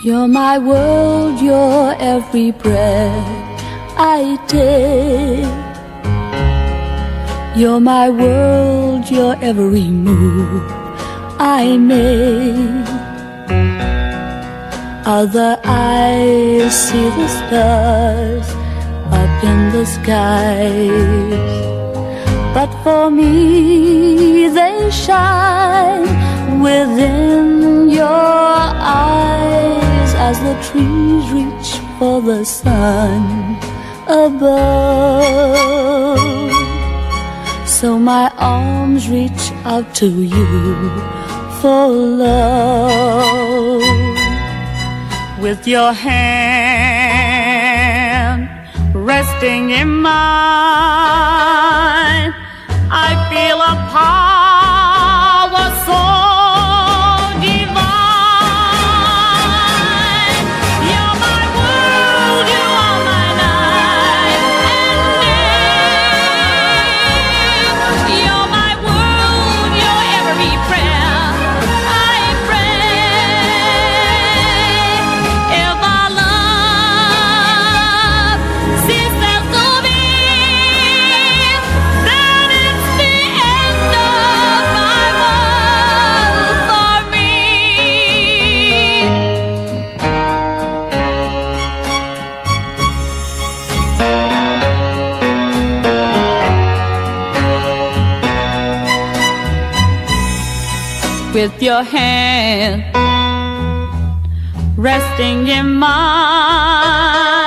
You're my world, you're every breath I take. You're my world, you're every move I make. Other eyes see the stars up in the skies, but for me they shine within your eyes as the trees reach for the sun above. So my arms reach out to you for love. With your hand resting in mine, I feel a power so divine. You're my world, you are my night and day. You're my world, you're every prayer I pray. If our love ceases to be, then it's the end of my world for me. With your hand resting in mine,